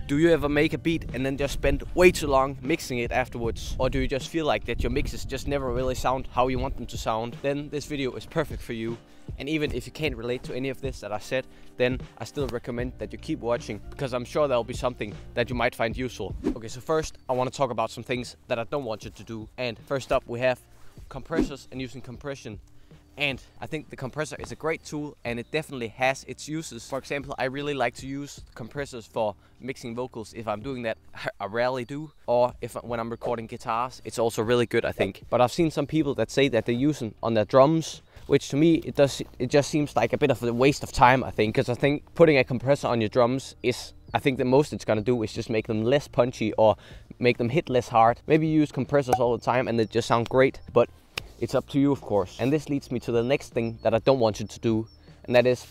Do you ever make a beat and then just spend way too long mixing it afterwards? Or do you just feel like that your mixes just never really sound how you want them to sound? Then this video is perfect for you. And even if you can't relate to any of this that I said, then I still recommend that you keep watching, because I'm sure there'll be something that you might find useful. Okay, so first I want to talk about some things that I don't want you to do. And first up, we have compressors and using compression. And I think the compressor is a great tool, and it definitely has its uses. For example, I really like to use compressors for mixing vocals. If I'm doing that, I rarely do. Or when I'm recording guitars, it's also really good, I think. But I've seen some people that say that they use them on their drums, which to me, it just seems like a bit of a waste of time, I think. Because I think putting a compressor on your drums is, I think the most it's gonna do is just make them less punchy or make them hit less hard. Maybe you use compressors all the time and they just sound great, but it's up to you, of course. And this leads me to the next thing that I don't want you to do. And that is,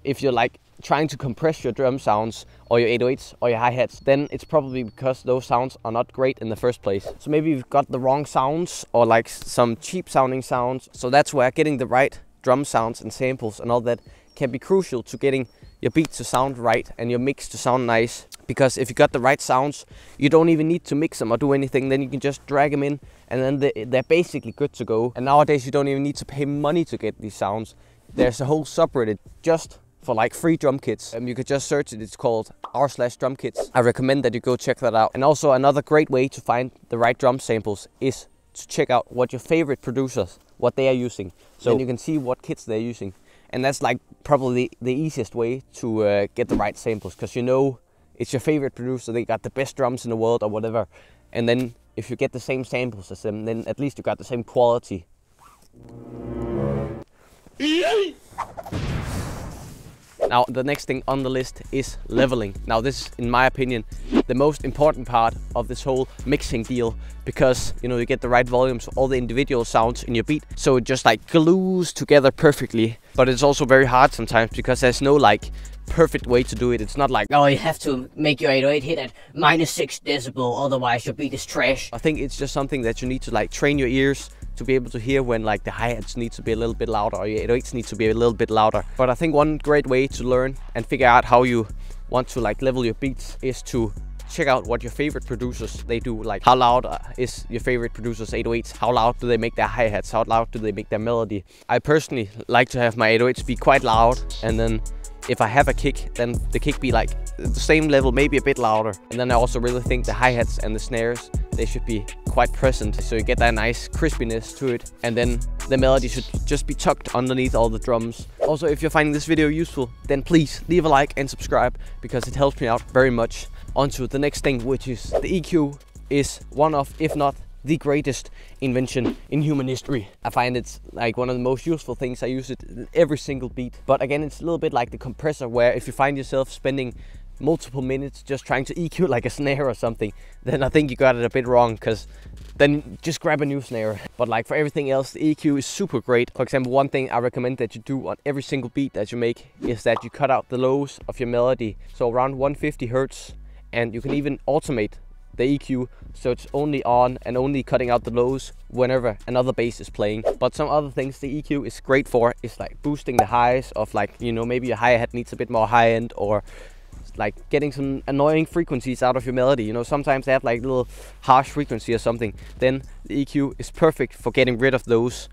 if you're like trying to compress your drum sounds or your 808s or your hi-hats, then it's probably because those sounds are not great in the first place. So maybe you've got the wrong sounds or like some cheap sounding sounds. So that's where getting the right drum sounds and samples and all that can be crucial to getting your beat to sound right and your mix to sound nice. Because if you got the right sounds, you don't even need to mix them or do anything. Then you can just drag them in and then they're basically good to go. And nowadays you don't even need to pay money to get these sounds. There's a whole subreddit just for like free drum kits. You could just search it. It's called r/drum kits. I recommend that you go check that out. And also another great way to find the right drum samples is to check out what your favorite producers, what they are using. So then you can see what kits they're using. And that's like probably the easiest way to get the right samples, because you know it's your favorite producer, they got the best drums in the world or whatever. And then if you get the same samples as them, then at least you got the same quality. Now the next thing on the list is leveling. Now this is, in my opinion, the most important part of this whole mixing deal, because you know you get the right volumes of all the individual sounds in your beat, so it just like glues together perfectly. But it's also very hard sometimes because there's no like perfect way to do it. It's not like, oh, you have to make your 808 hit at -6 decibel, otherwise your beat is trash. I think it's just something that you need to like train your ears to be able to hear when like the hi-hats need to be a little bit louder or your 808s need to be a little bit louder. But I think one great way to learn and figure out how you want to like level your beats is to check out what your favorite producers they do. Like how loud is your favorite producer's 808s? How loud do they make their hi-hats? How loud do they make their melody? I personally like to have my 808s be quite loud, and then if I have a kick, then the kick be like the same level, maybe a bit louder. And then I also really think the hi-hats and the snares, they should be quite present, so you get that nice crispiness to it. And then the melody should just be tucked underneath all the drums. Also, if you're finding this video useful, then please leave a like and subscribe, because it helps me out very much. On to the next thing, which is the EQ is one of, if not the greatest invention in human history. I find it's like one of the most useful things. I use it in every single beat. But again, it's a little bit like the compressor, where if you find yourself spending multiple minutes just trying to EQ like a snare or something, then I think you got it a bit wrong, because then just grab a new snare. But like for everything else, the EQ is super great. For example, one thing I recommend that you do on every single beat that you make is that you cut out the lows of your melody, so around 150 hertz, and you can even automate the EQ, so it's only on and only cutting out the lows whenever another bass is playing. But some other things the EQ is great for is like boosting the highs of, like, you know, maybe your hi-hat needs a bit more high end, or like getting some annoying frequencies out of your melody. You know, sometimes they have like little harsh frequency or something. Then the EQ is perfect for getting rid of those.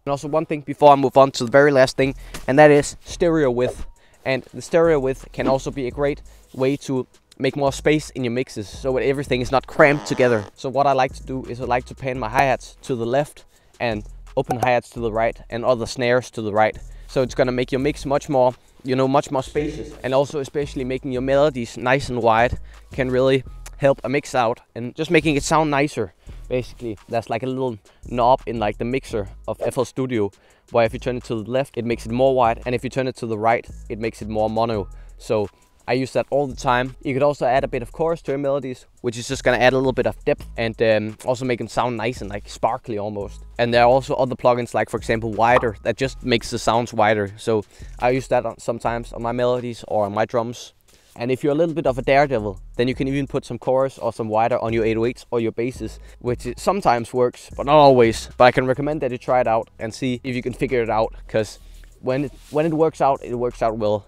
And also one thing before I move on to the very last thing, and that is stereo width. And the stereo width can also be a great way to make more space in your mixes, so that everything is not cramped together. So what I like to do is I like to pan my hi-hats to the left and open hi-hats to the right and other snares to the right. So it's gonna make your mix much more, you know, much more spacious. And also especially making your melodies nice and wide can really help a mix out and just making it sound nicer. Basically, there's like a little knob in like the mixer of FL Studio, where if you turn it to the left, it makes it more wide, and if you turn it to the right, it makes it more mono. So I use that all the time. You could also add a bit of chorus to your melodies, which is just gonna add a little bit of depth and also make them sound nice and like sparkly almost. And there are also other plugins, like for example Wider, that just makes the sounds wider. So I use that sometimes on my melodies or on my drums. And if you're a little bit of a daredevil, then you can even put some chorus or some wider on your 808s or your basses, which sometimes works, but not always. But I can recommend that you try it out and see if you can figure it out, because when it works out, it works out well.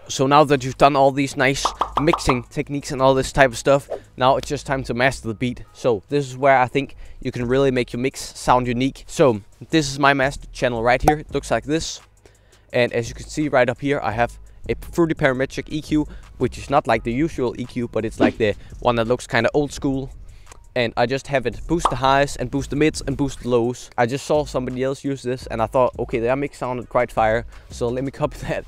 So now that you've done all these nice mixing techniques and all this type of stuff, now it's just time to master the beat. So this is where I think you can really make your mix sound unique. So this is my master channel right here. It looks like this. And as you can see right up here, I have a fruity parametric EQ, which is not like the usual EQ, but it's like the one that looks kind of old school. And I just have it boost the highs and boost the mids and boost the lows. I just saw somebody else use this and I thought, okay, their mix sounded quite fire, so let me copy that.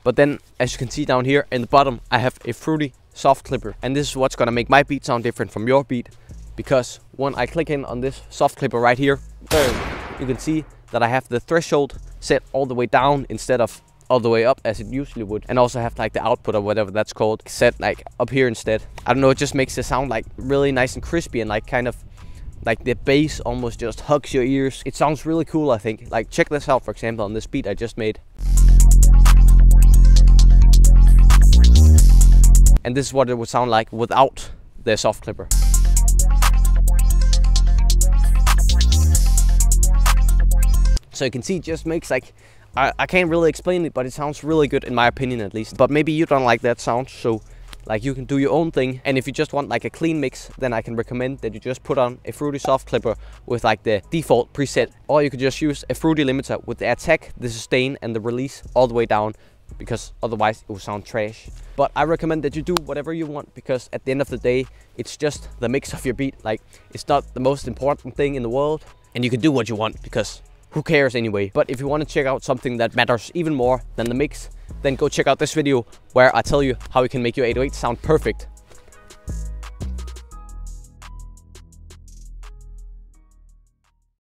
But then, as you can see down here in the bottom, I have a fruity soft clipper. And this is what's gonna make my beat sound different from your beat. Because when I click in on this soft clipper right here, you can see that I have the threshold set all the way down instead of all the way up as it usually would, and also have like the output or whatever that's called set like up here instead. I don't know, it just makes the sound like really nice and crispy, and like kind of like the bass almost just hugs your ears. It sounds really cool, I think. Like check this out, for example, on this beat I just made. And this is what it would sound like without the soft clipper. So you can see it just makes like, I can't really explain it, but it sounds really good in my opinion at least. But maybe you don't like that sound, so like you can do your own thing. And if you just want like a clean mix, then I can recommend that you just put on a fruity soft clipper with like the default preset. Or you could just use a fruity limiter with the attack, the sustain and the release all the way down, because otherwise it will sound trash. But I recommend that you do whatever you want, because at the end of the day, it's just the mix of your beat. Like, it's not the most important thing in the world, and you can do what you want because who cares anyway. But if you want to check out something that matters even more than the mix, then go check out this video where I tell you how you can make your 808 sound perfect.